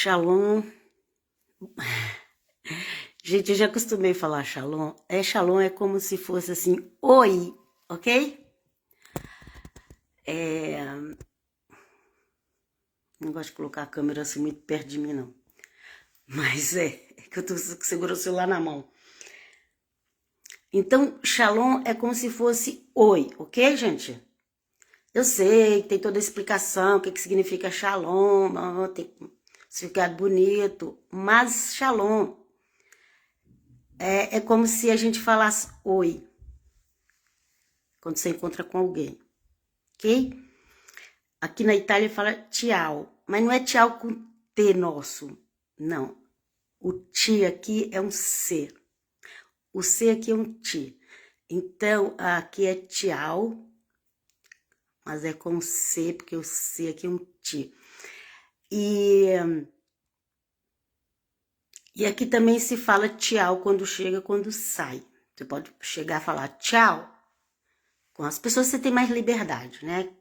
Shalom. Gente, eu já acostumei a falar shalom. Shalom é como se fosse assim, oi, ok? Não gosto de colocar a câmera assim muito perto de mim, não. Mas é que eu tô segurando o celular na mão. Então, shalom é como se fosse oi, ok, gente? Eu sei, tem toda a explicação, o que significa shalom, tem significado bonito, mas shalom é como se a gente falasse oi, quando você encontra com alguém, ok? Aqui na Itália fala tchau, mas não é tchau com T nosso, não. O T aqui é um C. O C aqui é um T. Então, aqui é tchau, mas é com C, porque o C aqui é um T. E aqui também se fala tchau quando chega, quando sai. Você pode chegar a falar tchau. Com as pessoas você tem mais liberdade, né?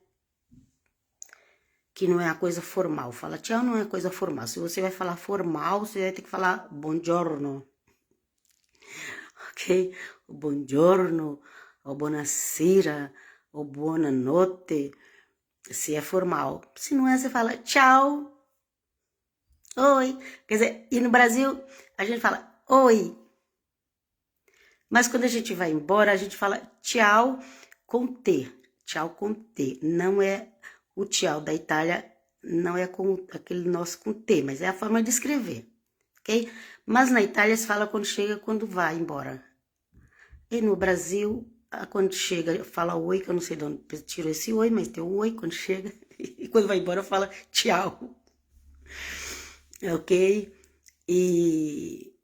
Que não é a coisa formal. Fala tchau não é coisa formal. Se você vai falar formal, você vai ter que falar buongiorno. Ok? O buongiorno, o buonasera, o buonanotte, se é formal. Se não é, você fala tchau, oi. Quer dizer, e no Brasil a gente fala oi. Mas quando a gente vai embora, a gente fala tchau com T. Tchau com T. Não é o tchau da Itália, não é com aquele nosso com T, mas é a forma de escrever, ok? Mas na Itália se fala quando chega, quando vai embora. E no Brasil, quando chega, fala oi, que eu não sei de onde tirou esse oi, mas tem o oi quando chega. E quando vai embora, fala tchau. Ok? E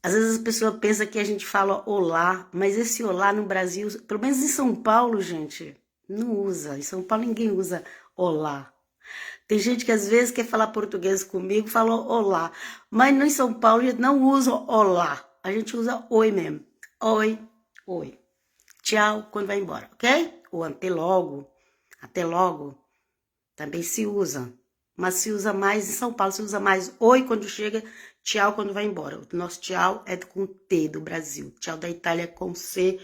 às vezes a pessoa pensa que a gente fala olá, mas esse olá no Brasil, pelo menos em São Paulo, gente, não usa. Em São Paulo ninguém usa olá. Tem gente que às vezes quer falar português comigo, fala olá. Mas em São Paulo a gente não usa olá. A gente usa oi mesmo. Oi, oi. Tchau quando vai embora, ok? Ou até logo. Até logo. Também se usa. Mas se usa mais, em São Paulo se usa mais oi quando chega, tchau quando vai embora. O nosso tchau é com T do Brasil. Tchau da Itália é com C.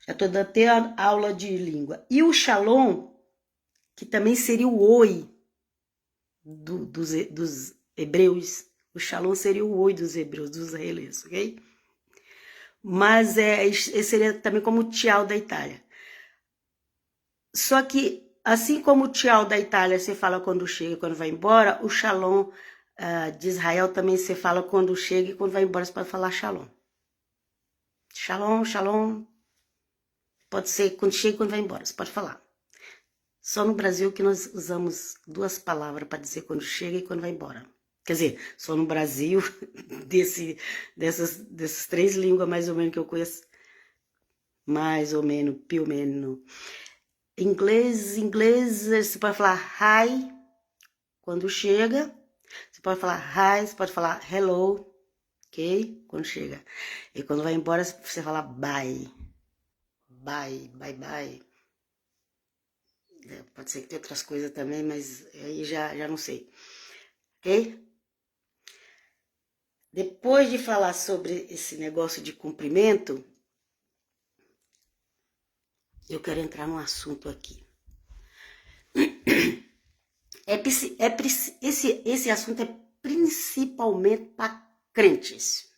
Já estou dando até a aula de língua. E o shalom, que também seria o oi dos hebreus. O shalom seria o oi dos hebreus, dos israelenses, ok? Mas esse seria também como o tchau da Itália. Só que, assim como o tchau da Itália você fala quando chega e quando vai embora, o shalom de Israel também você fala quando chega e quando vai embora você pode falar shalom. Shalom, shalom. Pode ser quando chega e quando vai embora, você pode falar. Só no Brasil que nós usamos duas palavras para dizer quando chega e quando vai embora. Quer dizer, só no Brasil, dessas três línguas mais ou menos que eu conheço, mais ou menos, pelo menos. Inglês, você pode falar hi quando chega. Você pode falar hi, você pode falar hello, ok? Quando chega. E quando vai embora, você fala bye. Bye, bye, bye. Pode ser que tenha outras coisas também, mas aí já não sei. Ok? Depois de falar sobre esse negócio de cumprimento, eu quero entrar num assunto aqui. Esse assunto é principalmente para crentes.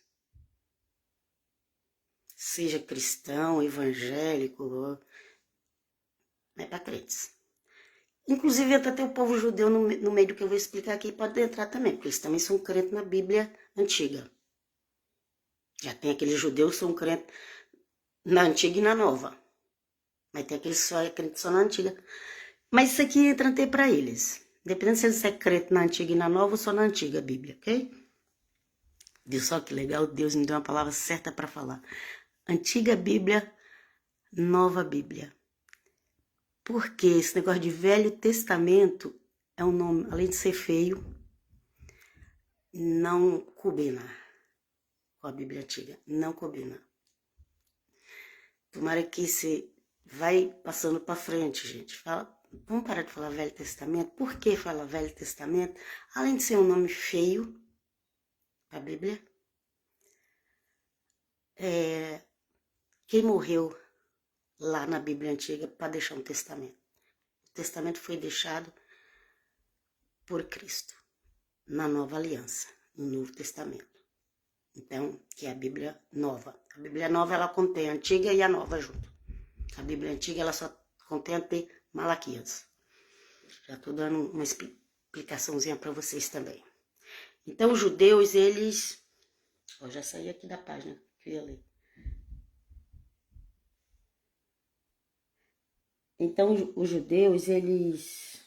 Seja cristão, evangélico, é para crentes. Inclusive, entra até o povo judeu no meio do que eu vou explicar aqui, pode entrar também, porque eles também são crentes na Bíblia antiga. Já tem aqueles judeus que são crentes na antiga e na nova. Mas tem aqueles só crentes só na antiga. Mas isso aqui entra até para eles. Dependendo se eles são crentes na antiga e na nova ou só na antiga Bíblia, ok? Viu só que legal? Deus me deu uma palavra certa para falar. Antiga Bíblia, nova Bíblia. Porque esse negócio de Velho Testamento é um nome, além de ser feio, não combina com a Bíblia Antiga. Não combina. Tomara que você vai passando para frente, gente. Fala, vamos parar de falar Velho Testamento. Por que fala Velho Testamento? Além de ser um nome feio para a Bíblia, quem morreu lá na Bíblia Antiga para deixar um testamento? O testamento foi deixado por Cristo na Nova Aliança, no Novo Testamento. Então, que é a Bíblia Nova. A Bíblia Nova, ela contém a Antiga e a Nova junto. A Bíblia Antiga, ela só contém até Malaquias. Já estou dando uma explicaçãozinha para vocês também. Então, os judeus, eles... Eu já saí aqui da página que eu ia ler. Então, os judeus, eles...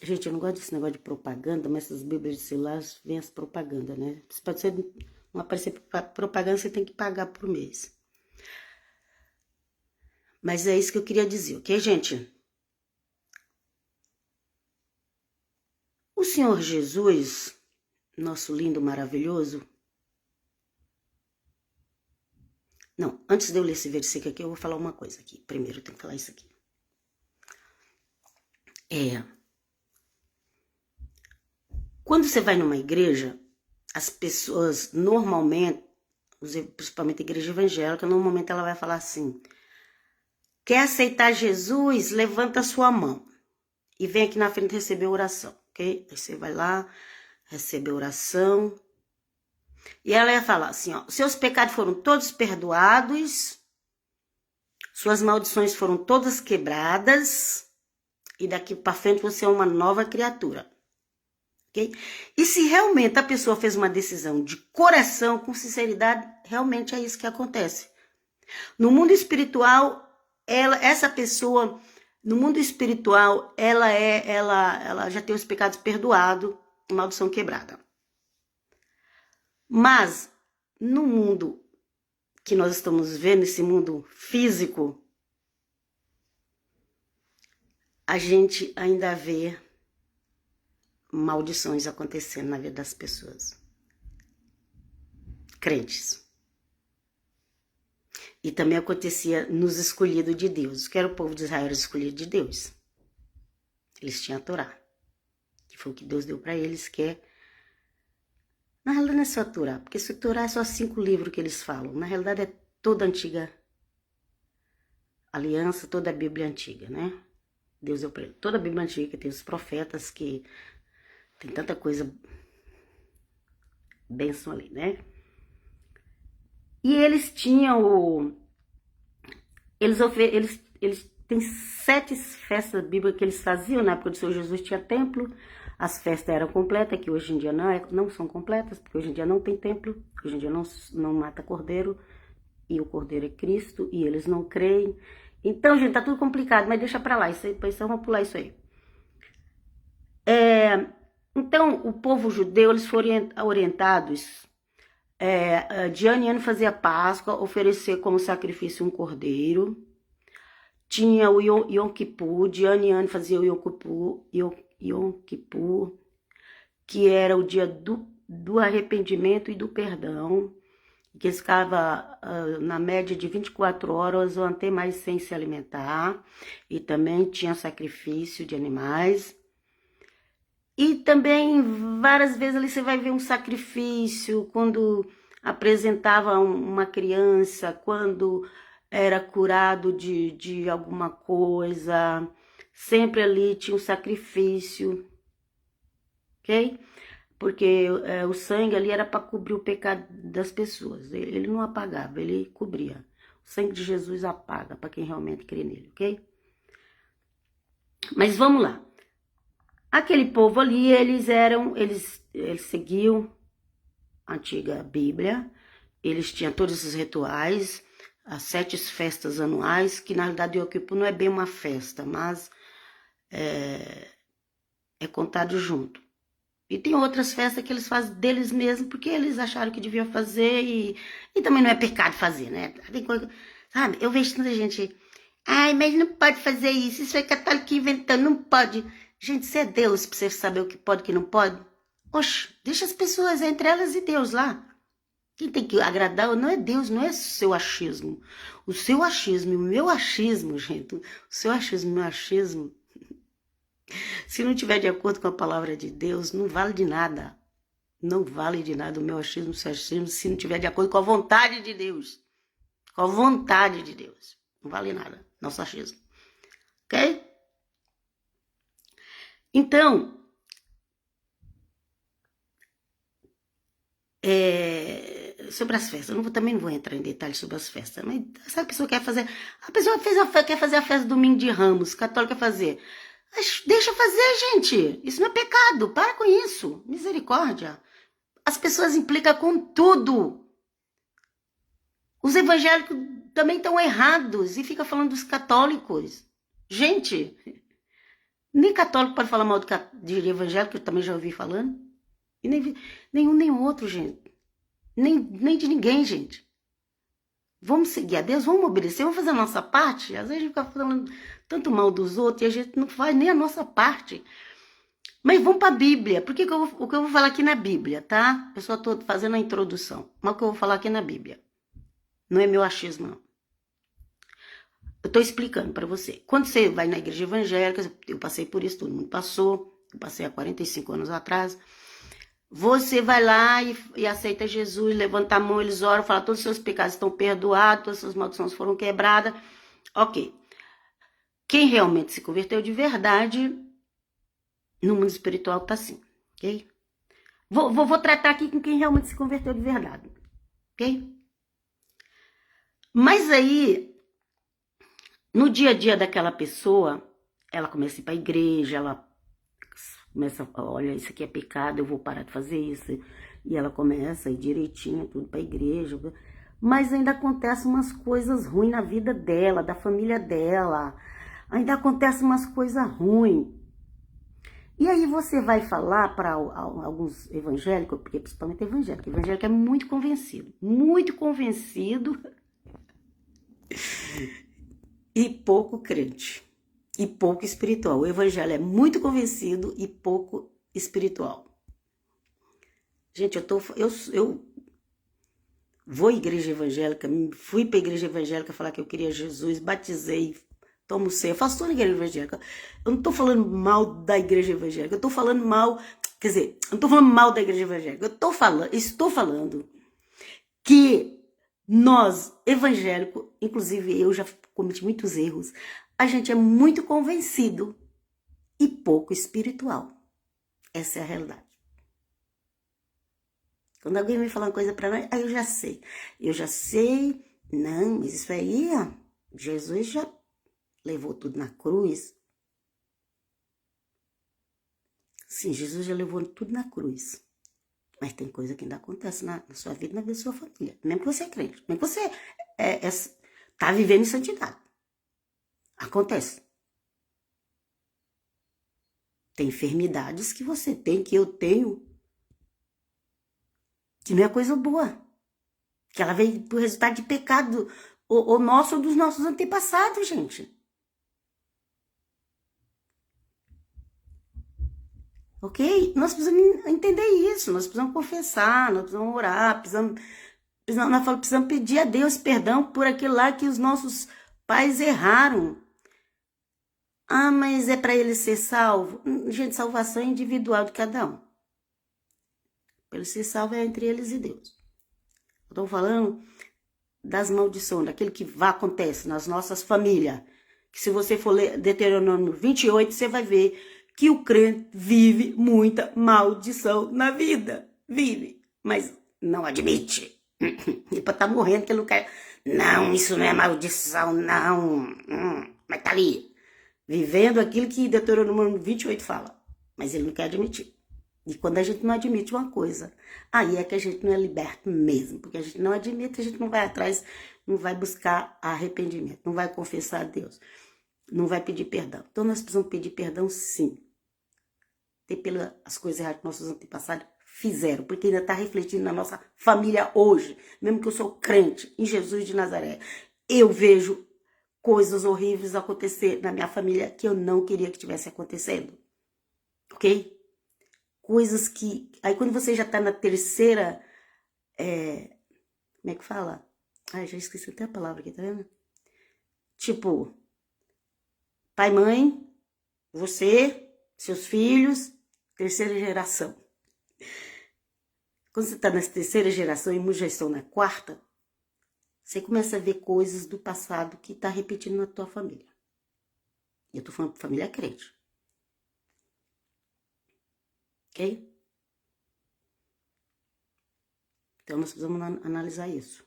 Gente, eu não gosto desse negócio de propaganda, mas essas bíblias de celular vêm as propagandas, né? Se pode ser, não aparecer propaganda, você tem que pagar por mês. Mas é isso que eu queria dizer, ok, gente? O Senhor Jesus, nosso lindo, maravilhoso... Não, antes de eu ler esse versículo aqui, eu vou falar uma coisa aqui. Primeiro, eu tenho que falar isso aqui. Quando você vai numa igreja, as pessoas normalmente, principalmente a igreja evangélica, normalmente ela vai falar assim: quer aceitar Jesus? Levanta a sua mão e vem aqui na frente receber a oração, ok? Aí você vai lá, recebe a oração. E ela ia falar assim, ó: seus pecados foram todos perdoados, suas maldições foram todas quebradas, e daqui para frente você é uma nova criatura. Okay? E se realmente a pessoa fez uma decisão de coração, com sinceridade, realmente é isso que acontece. No mundo espiritual, essa pessoa, no mundo espiritual, ela já tem os pecados perdoados, maldição quebrada. Mas no mundo que nós estamos vendo, esse mundo físico, a gente ainda vê maldições acontecendo na vida das pessoas. Crentes. E também acontecia nos escolhidos de Deus. Que era o povo de Israel, era escolhido de Deus. Eles tinham a Torá, que foi o que Deus deu para eles, que é... Na realidade não é só a Torá, porque a Torá é só 5 livros que eles falam. Na realidade é toda a antiga aliança, toda a Bíblia antiga, né? Deus deu para ele. Toda a Bíblia antiga, tem os profetas que... Tem tanta coisa, bênção ali, né? E eles tinham Eles têm 7 festas bíblicas que eles faziam. Na época do Senhor Jesus tinha templo. As festas eram completas, que hoje em dia não são completas, porque hoje em dia não tem templo. Hoje em dia não mata cordeiro. E o cordeiro é Cristo, e eles não creem. Então, gente, tá tudo complicado, mas deixa pra lá. Isso aí, depois vamos pular isso aí. Então, o povo judeu, eles foram orientados de ano em ano fazer a Páscoa, oferecer como sacrifício um cordeiro. Tinha o Yom Kippur, de ano em ano fazia o Yom Kippur, que era o dia do arrependimento e do perdão, que eles ficavam na média de 24 horas ou até mais sem se alimentar, e também tinha sacrifício de animais. E também, várias vezes ali você vai ver um sacrifício, quando apresentava uma criança, quando era curado de alguma coisa, sempre ali tinha um sacrifício, ok? Porque o sangue ali era para cobrir o pecado das pessoas, ele não apagava, ele cobria. O sangue de Jesus apaga, para quem realmente crê nele, ok? Mas vamos lá. Aquele povo ali, eles seguiam a antiga Bíblia, eles tinham todos esses rituais, as 7 festas anuais, que na realidade o Yom Kippur não é bem uma festa, mas é contado junto. E tem outras festas que eles fazem deles mesmos, porque eles acharam que deviam fazer, e também não é pecado fazer, né? Tem coisa, sabe? Eu vejo tanta gente, ai, mas não pode fazer isso é católico inventando, não pode. Gente, você é Deus pra você saber o que pode e o que não pode? Oxe, deixa as pessoas, entre elas e Deus lá. Quem tem que agradar não é Deus, não é seu achismo. O seu achismo e o meu achismo, gente, o seu achismo e o meu achismo, se não tiver de acordo com a palavra de Deus, não vale de nada. Não vale de nada o meu achismo, o seu achismo, se não tiver de acordo com a vontade de Deus. Com a vontade de Deus. Não vale nada, nosso achismo. Ok? Então, sobre as festas, também não vou entrar em detalhes sobre as festas, mas se a pessoa quer fazer, quer fazer a festa domingo de Ramos, católica quer fazer, deixa fazer, gente, isso não é pecado, para com isso, misericórdia. As pessoas implicam com tudo. Os evangélicos também estão errados e ficam falando dos católicos. Gente, nem católico pode falar mal de evangélico, eu também já ouvi falando. E nenhum nem outro, gente. Nem de ninguém, gente. Vamos seguir a Deus, vamos obedecer, vamos fazer a nossa parte. Às vezes a gente fica falando tanto mal dos outros e a gente não faz nem a nossa parte. Mas vamos para a Bíblia. Porque o que eu vou falar aqui na Bíblia, tá? Eu só estou fazendo a introdução. Mas o que eu vou falar aqui na Bíblia não é meu achismo, não. Eu estou explicando para você. Quando você vai na igreja evangélica, eu passei por isso, todo mundo passou. Eu passei há 45 anos atrás. Você vai lá e aceita Jesus, levanta a mão, eles oram, fala todos os seus pecados estão perdoados, todas as suas maldições foram quebradas. Ok. Quem realmente se converteu de verdade, no mundo espiritual tá assim, ok? Vou tratar aqui com quem realmente se converteu de verdade, ok? Mas aí, no dia a dia daquela pessoa, ela começa a ir para a igreja, ela começa a, olha, isso aqui é pecado, eu vou parar de fazer isso. E ela começa a ir direitinho, tudo para a igreja. Mas ainda acontecem umas coisas ruins na vida dela, da família dela. Ainda acontecem umas coisas ruins. E aí você vai falar para alguns evangélicos, porque principalmente evangélico é muito convencido e pouco crente. E pouco espiritual. O evangelho é muito convencido e pouco espiritual. Gente, eu vou à igreja evangélica, fui para a igreja evangélica falar que eu queria Jesus, batizei, tomo ceia, faço tudo na igreja evangélica. Eu não estou falando mal da igreja evangélica, eu estou falando mal, quer dizer, eu não estou falando mal da igreja evangélica, estou falando que nós, evangélicos, inclusive eu já cometi muitos erros, a gente é muito convencido e pouco espiritual. Essa é a realidade. Quando alguém me fala uma coisa para nós, aí eu já sei, não, mas isso aí, ó, Jesus já levou tudo na cruz. Sim, Jesus já levou tudo na cruz. Mas tem coisa que ainda acontece na sua vida e na vida da sua família. Mesmo que você é crente, mesmo que você tá vivendo em santidade. Acontece. Tem enfermidades que você tem, que eu tenho, que não é coisa boa. Que ela veio por resultado de pecado, o nosso ou dos nossos antepassados, gente. Ok? Nós precisamos entender isso, nós precisamos confessar, nós precisamos orar, precisamos pedir a Deus perdão por aquilo lá que os nossos pais erraram. Ah, mas é para ele ser salvo? Gente, salvação é individual de cada um. Para ele ser salvo é entre eles e Deus. Eu estou falando das maldições, daquilo que acontece nas nossas famílias. Que se você for ler Deuteronômio 28, você vai ver que o crente vive muita maldição na vida. Vive, mas não admite. E para estar morrendo que ele não quer. Não, isso não é maldição, não. Mas tá ali, vivendo aquilo que Deuteronômio 28 fala. Mas ele não quer admitir. E quando a gente não admite uma coisa, aí é que a gente não é liberto mesmo. Porque a gente não admite, a gente não vai atrás, não vai buscar arrependimento, não vai confessar a Deus, não vai pedir perdão. Então nós precisamos pedir perdão sim. Até pelas coisas erradas que nossos antepassados fizeram, porque ainda está refletindo na nossa família hoje. Mesmo que eu sou crente em Jesus de Nazaré, eu vejo coisas horríveis acontecer na minha família que eu não queria que tivesse acontecendo. Ok? Coisas que... Aí quando você já está na terceira Como é que fala? Ai, já esqueci até a palavra aqui, tá vendo? Tipo, pai, mãe, você, seus filhos, terceira geração. Quando você tá na terceira geração e muitos já estão na quarta, você começa a ver coisas do passado que tá repetindo na tua família. Eu tô falando de família crente. Ok? Então nós precisamos analisar isso.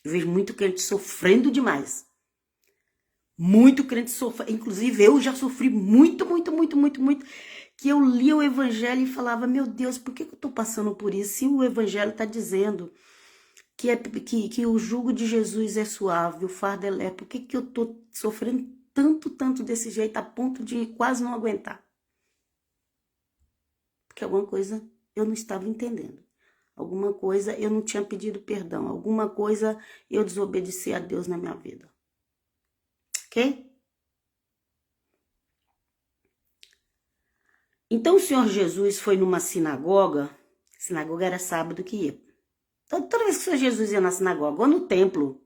Eu vejo muito crente sofrendo demais. Muito crente sofrendo. Inclusive eu já sofri muito, que eu lia o evangelho e falava, meu Deus, por que eu tô passando por isso? Se o evangelho tá dizendo que o jugo de Jesus é suave, o fardo é leve, por que eu tô sofrendo tanto desse jeito a ponto de quase não aguentar? Porque alguma coisa eu não estava entendendo. Alguma coisa eu não tinha pedido perdão. Alguma coisa eu desobedeci a Deus na minha vida. Ok? Então o Senhor Jesus foi numa sinagoga. A sinagoga era sábado que ia. Então, toda vez que o Senhor Jesus ia na sinagoga ou no templo,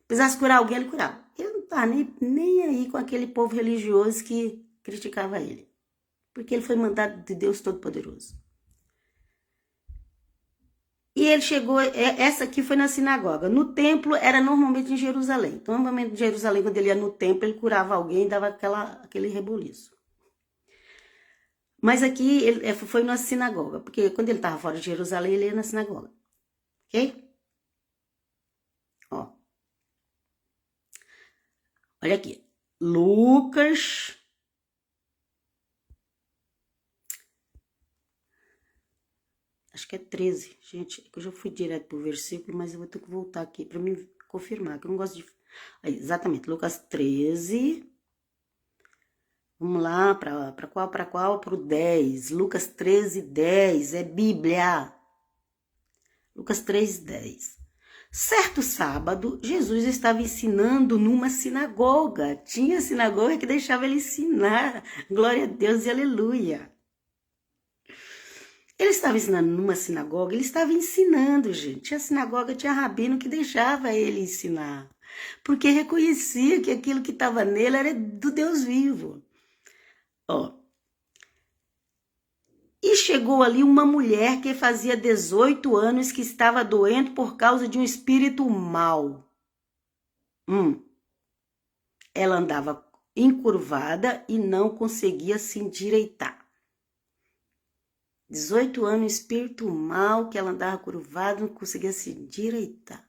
precisasse curar alguém, ele curava. Ele não estava nem aí com aquele povo religioso que criticava ele. Porque ele foi mandado de Deus Todo-Poderoso. E ele chegou, essa aqui foi na sinagoga. No templo era normalmente em Jerusalém. Então, normalmente em Jerusalém, quando ele ia no templo, ele curava alguém e dava aquele reboliço. Mas aqui ele foi na sinagoga, porque quando ele estava fora de Jerusalém, ele ia na sinagoga. Ok? Ó. Olha aqui. Lucas. Acho que é 13, gente. Eu já fui direto pro versículo, mas eu vou ter que voltar aqui para me confirmar, que eu não gosto de... Aí, exatamente, Lucas 13. Vamos lá, para qual? Para o 10. Lucas 13, 10. É Bíblia. Lucas 13, 10. Certo sábado, Jesus estava ensinando numa sinagoga. Tinha sinagoga que deixava ele ensinar. Glória a Deus e aleluia. Ele estava ensinando numa sinagoga, ele estava ensinando, gente. Tinha sinagoga, tinha rabino que deixava ele ensinar. Porque reconhecia que aquilo que estava nele era do Deus vivo. Ó. E chegou ali uma mulher que fazia 18 anos que estava doente por causa de um espírito mau. Ela andava encurvada e não conseguia se endireitar. 18 anos, espírito mau, que ela andava curvada, não conseguia se endireitar.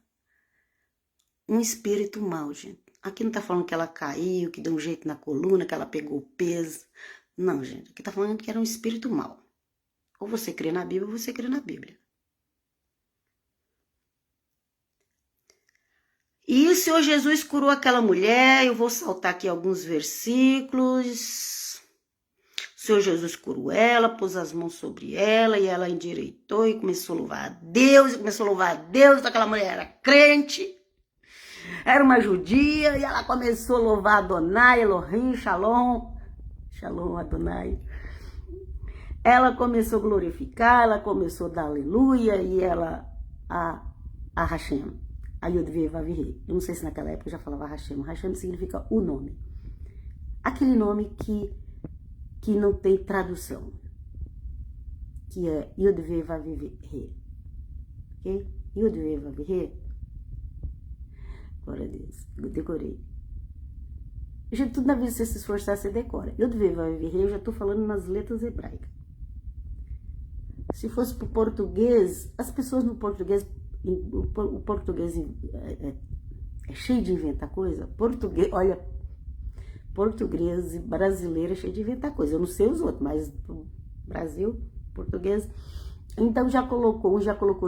Um espírito mau, gente. Aqui não tá falando que ela caiu, que deu um jeito na coluna, que ela pegou peso. Não, gente. Aqui tá falando que era um espírito mau. Ou você crê na Bíblia, ou você crê na Bíblia. E o Senhor Jesus curou aquela mulher. Eu vou saltar aqui alguns versículos. O Senhor Jesus curou ela, pôs as mãos sobre ela e ela endireitou e começou a louvar a Deus. Aquela mulher era crente, era uma judia e ela começou a louvar Adonai, Elohim, Shalom, Shalom Adonai. Ela começou a glorificar, ela começou a dar aleluia e ela a Hashem, a Yod-Veh Vav-Heh. Eu não sei se naquela época já falava Hashem. Hashem significa o nome. Aquele nome que não tem tradução, que é Yod-Veh Vav-Heh. Ok? Yod-Veh Vav-Heh. Glória a Deus. Eu decorei. Gente, tudo na vida, se você se esforçar, você decora. Yod-Veh Vav-Heh, eu já estou falando nas letras hebraicas. Se fosse para o português, as pessoas no português, o português é cheio de inventar coisa. Português, olha, português brasileiro é cheio de inventar coisa. Eu não sei os outros, mas Brasil, português. Então um já colocou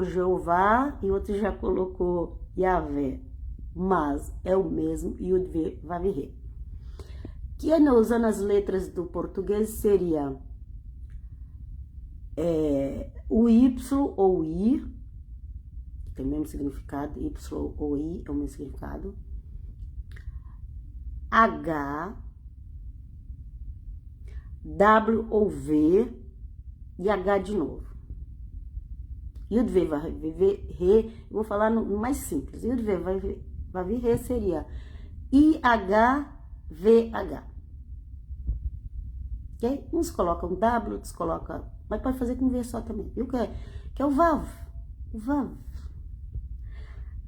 Jeová e outro já colocou Yahvé. Mas é o mesmo Yod-Veh Vav-Heh. Que usando as letras do português seria o Y ou o I, que tem o mesmo significado, Y ou I é o mesmo significado. H, W ou V e H de novo. Yud Ve Vav Re, eu vou falar no mais simples. Yud Ve Vav Re seria IHVH. Ok? Uns colocam W, outros colocam... Mas pode fazer com V só também. Viu que é o Vav. O Vav.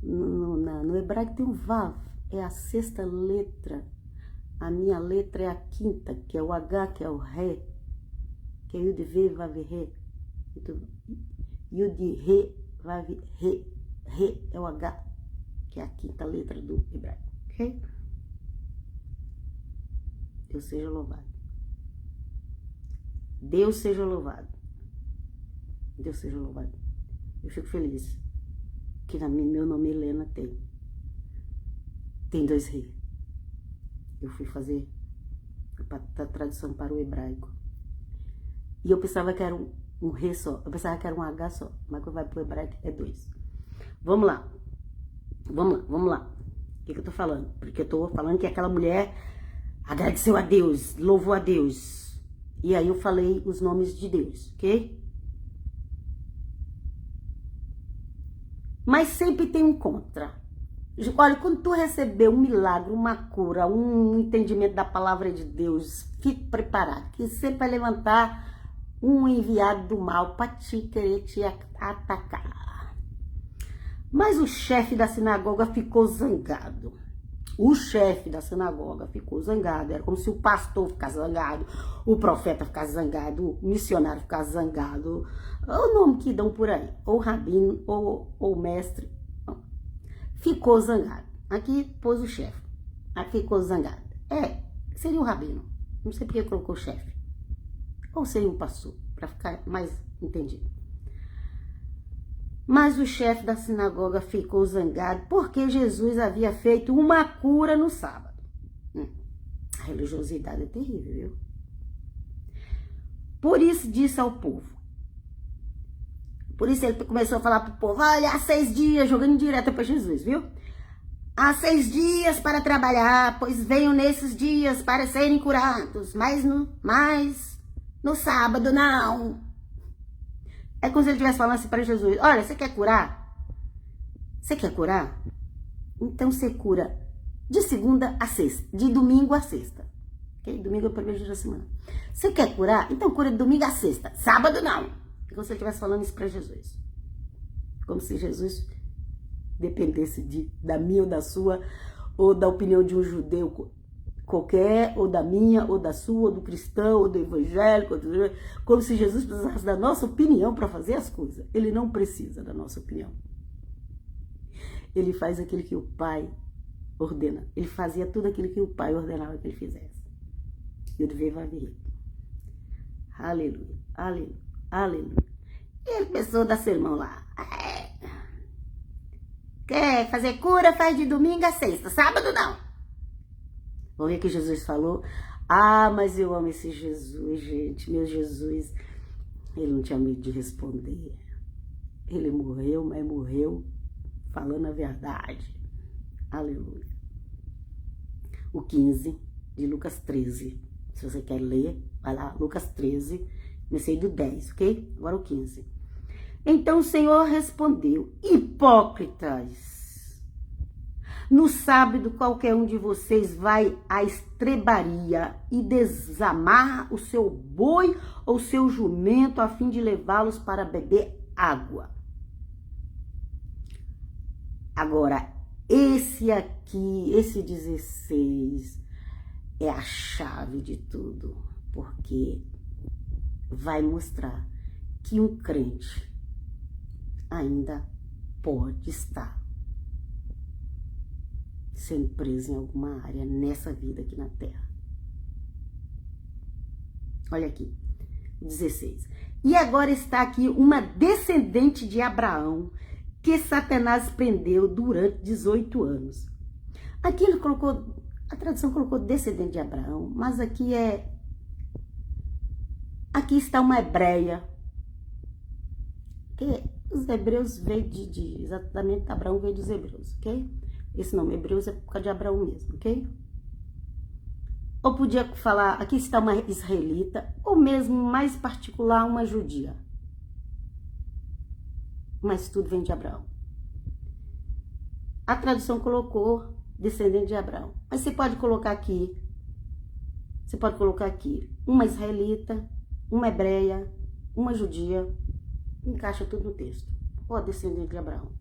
No hebraico tem um Vav. É a sexta letra. A minha letra é a quinta, que é o H, que é o Ré. Que é Yud Ve Vav Re. Yud Re Vav Re. Re é o H, que é a quinta letra do hebraico. Ok? Deus seja louvado. Deus seja louvado. Deus seja louvado. Eu fico feliz que meu nome Helena tem 2 Rê. Eu fui fazer a tradução para o hebraico. E eu pensava que era um Rê só. Eu pensava que era um H só. Mas quando vai para o hebraico é 2. Vamos lá. Vamos lá. O que eu tô falando? Porque eu tô falando que aquela mulher agradeceu a Deus, louvou a Deus. E aí eu falei os nomes de Deus, ok? Mas sempre tem um contra. Olha, quando tu receber um milagre, uma cura, um entendimento da palavra de Deus, fique preparado, que sempre vai levantar um enviado do mal para querer te atacar. Mas o chefe da sinagoga ficou zangado. O chefe da sinagoga ficou zangado. Era como se o pastor ficasse zangado, o profeta ficasse zangado, o missionário ficasse zangado. O nome que dão por aí. Ou rabino, ou mestre. Ficou zangado. Aqui pôs o chefe. Aqui ficou zangado. Seria o rabino. Não sei porque colocou o chefe. Ou seria o pastor, para ficar mais entendido. Mas o chefe da sinagoga ficou zangado porque Jesus havia feito uma cura no sábado. A religiosidade é terrível, viu? Por isso disse ao povo. Por isso ele começou a falar para o povo, olha, há 6 dias, jogando direto para Jesus, viu? Há 6 dias para trabalhar, pois venham nesses dias para serem curados, mas no sábado não. É como se ele estivesse falando assim para Jesus, olha, você quer curar? Você quer curar? Então você cura de segunda a sexta, de domingo a sexta. Okay? Domingo é o primeiro dia da semana. Você quer curar? Então cura de domingo a sexta, sábado não. É como se ele estivesse falando isso para Jesus. Como se Jesus dependesse da minha ou da sua, ou da opinião de um judeu qualquer, ou da minha, ou da sua, ou do cristão, ou do evangélico, como se Jesus precisasse da nossa opinião para fazer as coisas. Ele não precisa da nossa opinião. Ele faz aquilo que o Pai ordena. Ele fazia tudo aquilo que o Pai ordenava que ele fizesse. Yud Ve Vav Re. Aleluia, aleluia, aleluia. E ele começou a dar sermão lá. Quer fazer cura, faz de domingo a sexta, sábado não. Vamos ver o que Jesus falou. Mas eu amo esse Jesus, gente. Meu Jesus, ele não tinha medo de responder. Ele morreu, mas morreu falando a verdade. Aleluia. O 15 de Lucas 13. Se você quer ler, vai lá, Lucas 13. Comecei do 10, ok? Agora o 15. Então o Senhor respondeu, hipócritas. No sábado, qualquer um de vocês vai à estrebaria e desamarra o seu boi ou seu jumento a fim de levá-los para beber água. Agora, esse aqui, esse 16, é a chave de tudo, porque vai mostrar que um crente ainda pode estar sendo preso em alguma área nessa vida aqui na Terra. Olha aqui, 16. E agora está aqui uma descendente de Abraão que Satanás prendeu durante 18 anos. Aqui ele colocou, a tradução colocou descendente de Abraão, mas aqui está uma hebreia. Que os hebreus veio exatamente, Abraão veio dos hebreus, ok? Esse nome, Hebreus, é por causa de Abraão mesmo, ok? Ou podia falar, aqui está uma israelita, ou mesmo, mais particular, uma judia. mas tudo vem de Abraão. A tradução colocou descendente de Abraão. Mas você pode colocar aqui, uma israelita, uma hebreia, uma judia, encaixa tudo no texto. Ó, descendente de Abraão.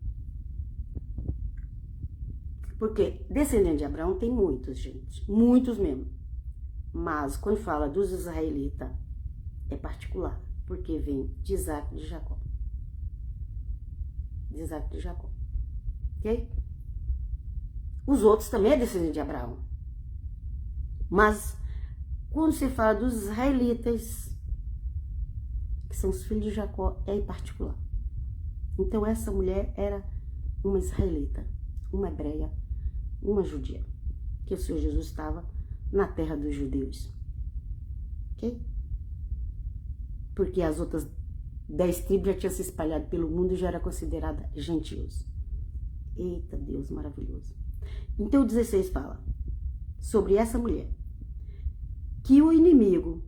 Porque descendente de Abraão tem muitos, gente. Muitos mesmo. Mas quando fala dos israelitas, é particular. Porque vem de Isaac e de Jacó. De Isaac e de Jacó. Ok? Os outros também é descendente de Abraão. Mas quando se fala dos israelitas, que são os filhos de Jacó, é em particular. Então essa mulher era uma israelita, uma hebreia, uma judia, que o Senhor Jesus estava na terra dos judeus. Ok? Porque as outras 10 tribos já tinham se espalhado pelo mundo e já era considerada gentios. Eita, Deus maravilhoso. Então o 16 fala sobre essa mulher, que o inimigo,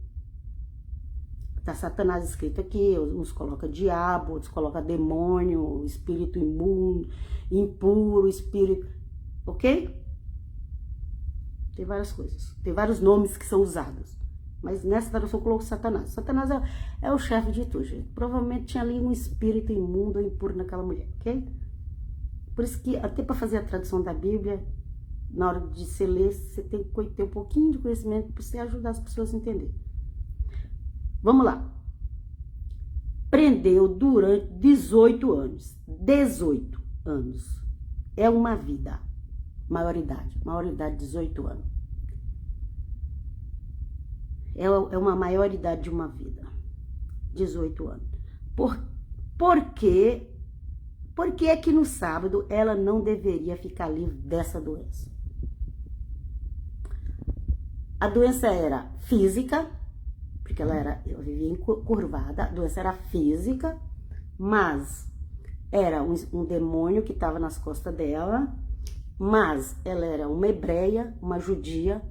tá Satanás escrito aqui, uns coloca diabo, outros coloca demônio, espírito imundo, impuro, espírito, ok? Tem várias coisas, tem vários nomes que são usados, mas nessa tradução colocou Satanás. Satanás é o chefe de tudo, gente. Provavelmente tinha ali um espírito imundo ou impuro naquela mulher, ok? Por isso que até para fazer a tradução da Bíblia, na hora de você ler, você tem que ter um pouquinho de conhecimento para você ajudar as pessoas a entender. Vamos lá. Prendeu durante 18 anos. 18 anos. É uma vida. Maioridade. Maioridade, 18 anos. É uma maioridade de uma vida. 18 anos. Por quê? Porque é que no sábado ela não deveria ficar livre dessa doença. A doença era física, porque ela vivia encurvada, a doença era física, mas era um demônio que estava nas costas dela, mas ela era uma hebreia, uma judia,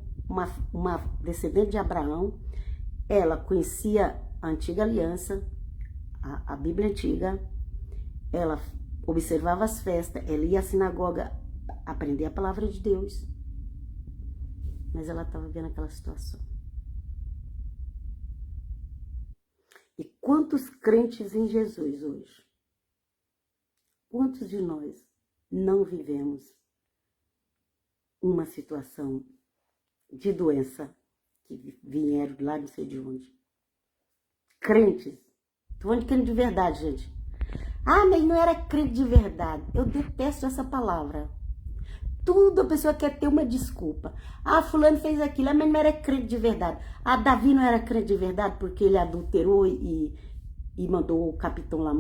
uma descendente de Abraão, ela conhecia a antiga aliança, a Bíblia antiga, ela observava as festas, ela ia à sinagoga aprender a palavra de Deus, mas ela estava vendo aquela situação. E quantos crentes em Jesus hoje? Quantos de nós não vivemos uma situação de doença que vieram lá não sei de onde? Crentes. Estou falando de crente de verdade, gente. Ah, mas não era crente de verdade. Eu detesto essa palavra. Tudo a pessoa quer ter uma desculpa. Ah, fulano fez aquilo, mas não era crente de verdade. Ah, Davi não era crente de verdade porque ele adulterou e mandou o capitão lá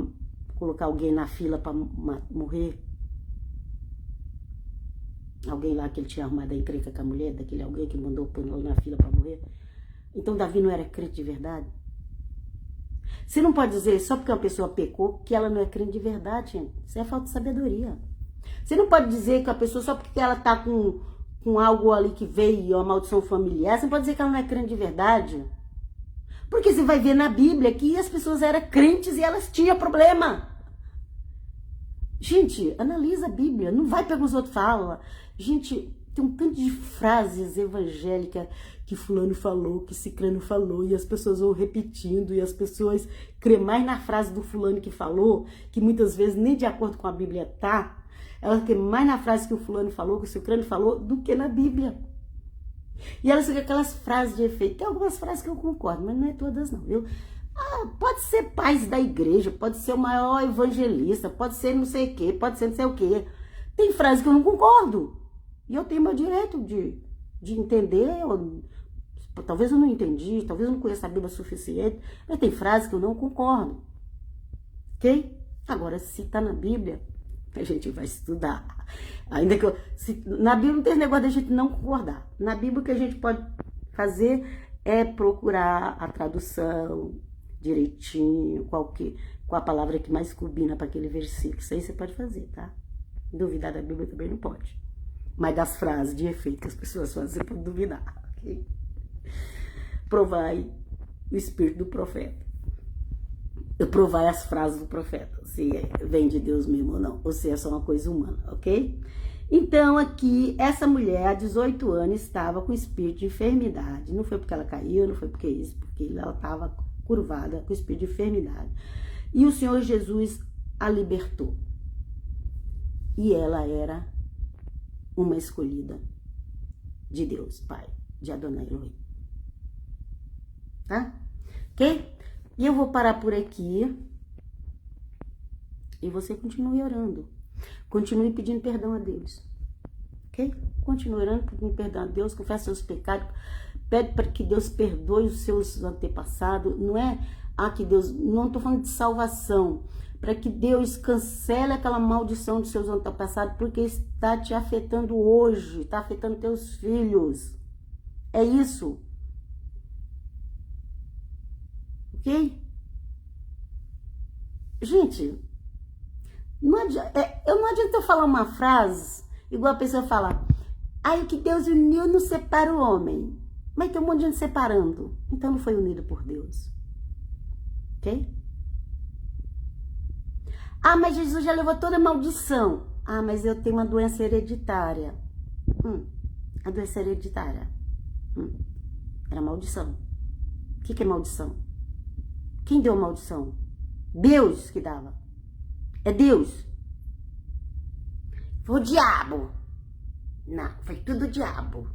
colocar alguém na fila para morrer. Alguém lá que ele tinha arrumado a encrenca com a mulher, daquele alguém que mandou pôr na fila para morrer. Então Davi não era crente de verdade? Você não pode dizer só porque uma pessoa pecou que ela não é crente de verdade, gente. Isso é falta de sabedoria. Você não pode dizer que a pessoa, só porque ela tá com algo ali que veio, uma maldição familiar, você não pode dizer que ela não é crente de verdade. Porque você vai ver na Bíblia que as pessoas eram crentes e elas tinham problema. Gente, analisa a Bíblia, não vai pegar os outros falam. Gente, tem um tanto de frases evangélicas que fulano falou, que ciclano falou, e as pessoas vão repetindo, e as pessoas creem mais na frase do fulano que falou, que muitas vezes nem de acordo com a Bíblia tá. Elas creem mais na frase que o fulano falou, que o ciclano falou, do que na Bíblia. E elas ficam aquelas frases de efeito. Tem algumas frases que eu concordo, mas não é todas não, viu? Ah, pode ser pais da igreja, pode ser o maior evangelista, pode ser não sei o quê, pode ser não sei o quê. Tem frases que eu não concordo. E eu tenho meu direito de entender. Talvez eu não entendi, talvez eu não conheça a Bíblia suficiente, mas tem frases que eu não concordo. Ok? Agora, se está na Bíblia, a gente vai estudar. Ainda que na Bíblia não tem esse negócio da gente não concordar. Na Bíblia o que a gente pode fazer é procurar a tradução direitinho, qual a palavra que mais combina para aquele versículo. Isso aí você pode fazer, tá? Duvidar da Bíblia também não pode. Mas das frases de efeito que as pessoas fazem, você pode duvidar, ok? Provai o espírito do profeta. eu provar as frases do profeta, se vem de Deus mesmo ou não, ou se é só uma coisa humana, ok? Então aqui, essa mulher, há 18 anos, estava com espírito de enfermidade. Não foi porque ela caiu, não foi porque isso, porque ela estava curvada com espírito de enfermidade. E o Senhor Jesus a libertou. E ela era uma escolhida de Deus, Pai, de Adonai Elohim. Tá? Ok? E eu vou parar por aqui. E você continue orando. Continue pedindo perdão a Deus. Ok? Continue orando, pedindo perdão a Deus. Confessa seus pecados. Pede para que Deus perdoe os seus antepassados. Não é que Deus... Não estou falando de salvação. Para que Deus cancele aquela maldição dos seus antepassados. Porque está te afetando hoje. Está afetando teus filhos. É isso. Ok? Gente, não adianta eu falar uma frase igual a pessoa fala, o que Deus uniu não separa o homem. Mas tem um monte de gente separando. Então não foi unido por Deus. Ok? Mas Jesus já levou toda a maldição. Mas eu tenho uma doença hereditária. A doença hereditária. Era maldição. O que é maldição? Quem deu a maldição? Deus que dava. É Deus. Foi o diabo. Não, foi tudo o diabo.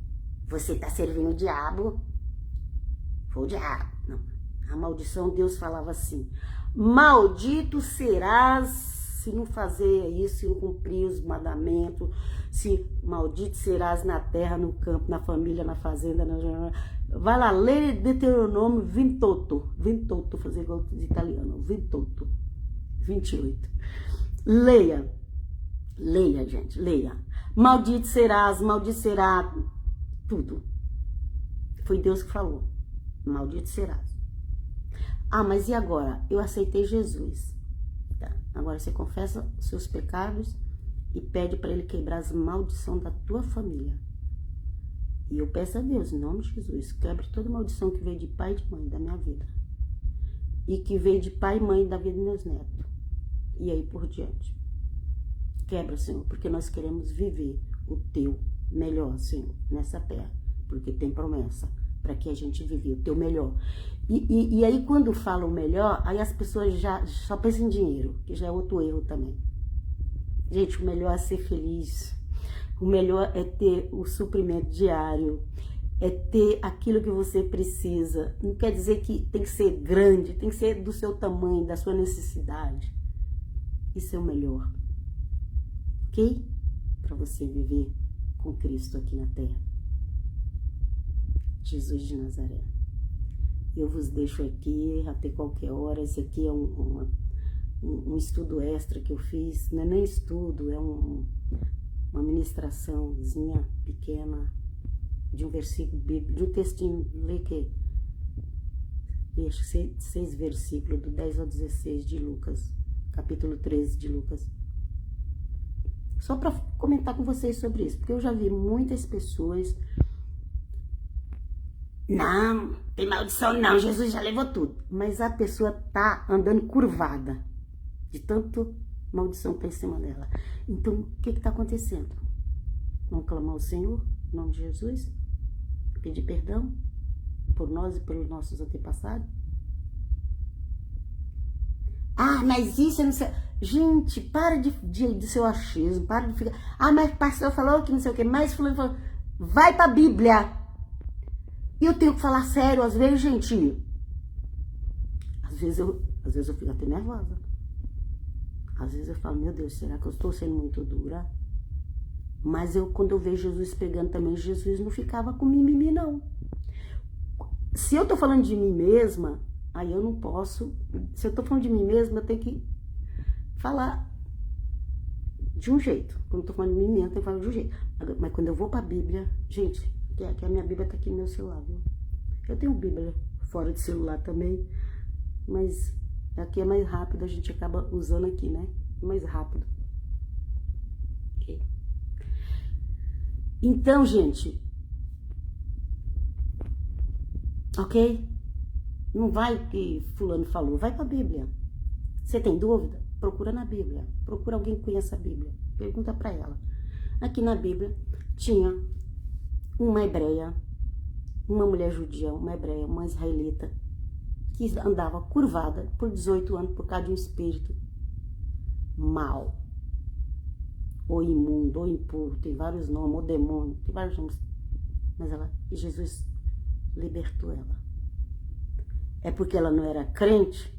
Você está servindo o diabo. Foi o diabo. Não. A maldição, Deus falava assim. Maldito serás se não fazer isso, se não cumprir os mandamentos. Maldito serás na terra, no campo, na família, na fazenda. Vai lá, lê Deuteronômio 28. 28, fazer igual de italiano. 28. 28. Leia. Leia, gente, leia. Maldito serás, maldito será. Tudo. Foi Deus que falou. Maldito serás. Mas e agora? Eu aceitei Jesus. Tá. Agora você confessa os seus pecados e pede para ele quebrar as maldições da tua família. E eu peço a Deus, em nome de Jesus, quebre toda maldição que veio de pai e de mãe da minha vida. E que veio de pai e mãe da vida dos meus netos. E aí por diante. Quebra, Senhor, porque nós queremos viver o teu melhor, Senhor, nessa terra. Porque tem promessa para que a gente vive o teu melhor. E aí quando fala o melhor, aí as pessoas já só pensam em dinheiro, que já é outro erro também. Gente, o melhor é ser feliz. O melhor é ter o suprimento diário. É ter aquilo que você precisa. Não quer dizer que tem que ser grande, tem que ser do seu tamanho, da sua necessidade. Isso é o melhor. Ok? Para você viver com Cristo aqui na terra. Jesus de Nazaré. Eu vos deixo aqui até qualquer hora. Esse aqui é um estudo extra que eu fiz. Não é nem estudo, é uma ministraçãozinha pequena de um versículo bíblico, de um textinho. Lê que acho que 6 versículos, do 10 ao 16 de Lucas, capítulo 13 de Lucas. Só para comentar com vocês sobre isso, porque eu já vi muitas pessoas... Não, tem maldição não, Jesus já levou tudo. Mas a pessoa tá andando curvada, de tanto maldição que tá em cima dela. Então, o que tá acontecendo? Vamos clamar ao Senhor, em nome de Jesus? Pedir perdão por nós e pelos nossos antepassados? Mas isso eu não sei... Gente, para de seu achismo, para de ficar... mas o pastor falou que não sei o que, mas fulano falou... Vai pra Bíblia! E eu tenho que falar sério, às vezes, gente. Às vezes eu fico até nervosa. Às vezes eu falo, meu Deus, será que eu estou sendo muito dura? Mas quando eu vejo Jesus pregando também, Jesus não ficava com mimimi, não. Se eu tô falando de mim mesma, aí eu não posso. Se eu tô falando de mim mesma, eu tenho que falar de um jeito. Quando eu tô falando de mim mesma, eu tenho que falar de um jeito. Mas quando eu vou pra Bíblia, gente... Que a minha Bíblia tá aqui no meu celular, viu? Eu tenho Bíblia fora de celular também, mas aqui é mais rápido, a gente acaba usando aqui, né? Mais rápido. Ok? Então, gente, ok? Não vai que fulano falou, vai pra Bíblia. Você tem dúvida? Procura na Bíblia. Procura alguém que conheça a Bíblia. Pergunta para ela. Aqui na Bíblia tinha uma hebreia, uma mulher judia, uma hebreia, uma israelita, que andava curvada por 18 anos por causa de um espírito mau, ou imundo, ou impuro, tem vários nomes, ou demônio, tem vários nomes. Mas Jesus libertou ela. É porque ela não era crente?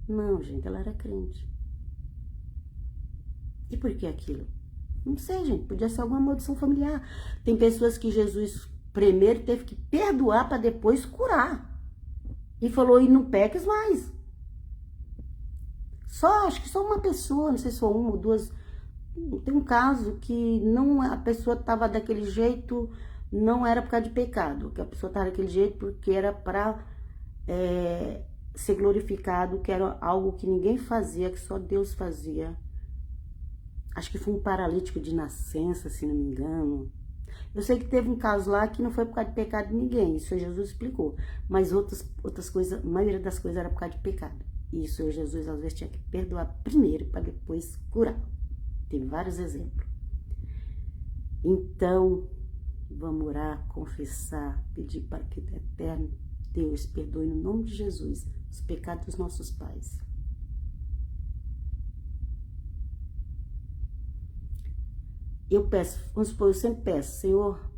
Não, gente, ela era crente. E por que aquilo? Não sei, gente, podia ser alguma maldição familiar. Tem pessoas que Jesus primeiro teve que perdoar para depois curar. E falou, e não peques mais. Acho que só uma pessoa, não sei se foi uma ou duas. Tem um caso que não, a pessoa estava daquele jeito, não era por causa de pecado. Que a pessoa estava daquele jeito porque era para ser glorificado, que era algo que ninguém fazia, que só Deus fazia. Acho que foi um paralítico de nascença, se não me engano. Eu sei que teve um caso lá que não foi por causa de pecado de ninguém, isso Jesus explicou. Mas outras coisas, a maioria das coisas era por causa de pecado. E isso Jesus às vezes tinha que perdoar primeiro para depois curar. Tem vários exemplos. Então, vamos orar, confessar, pedir para que o eterno Deus perdoe no nome de Jesus os pecados dos nossos pais. Eu peço, vamos supor, eu sempre peço, Senhor,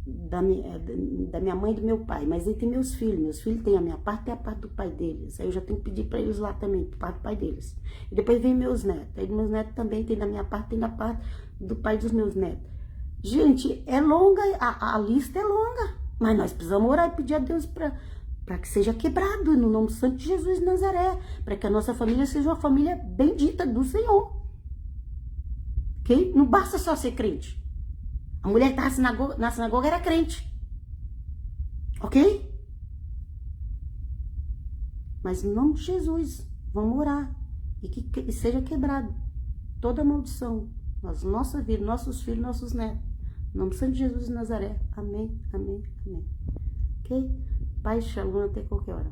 da minha mãe e do meu pai, mas aí tem meus filhos têm a minha parte e a parte do pai deles, aí eu já tenho que pedir para eles lá também, por parte do pai deles. E depois vem meus netos, aí meus netos também tem da minha parte, tem da parte do pai dos meus netos. Gente, é longa, a lista é longa, mas nós precisamos orar e pedir a Deus para que seja quebrado, no nome santo de Jesus de Nazaré, para que a nossa família seja uma família bendita do Senhor. Okay? Não basta só ser crente. A mulher que estava na sinagoga era crente. Ok? Mas em nome de Jesus, vamos orar. E que seja quebrado toda maldição nas nossa vida, nossos filhos, nossos netos. Em nome santo de Jesus de Nazaré. Amém, amém, amém. Ok? Pai, shalom até qualquer hora.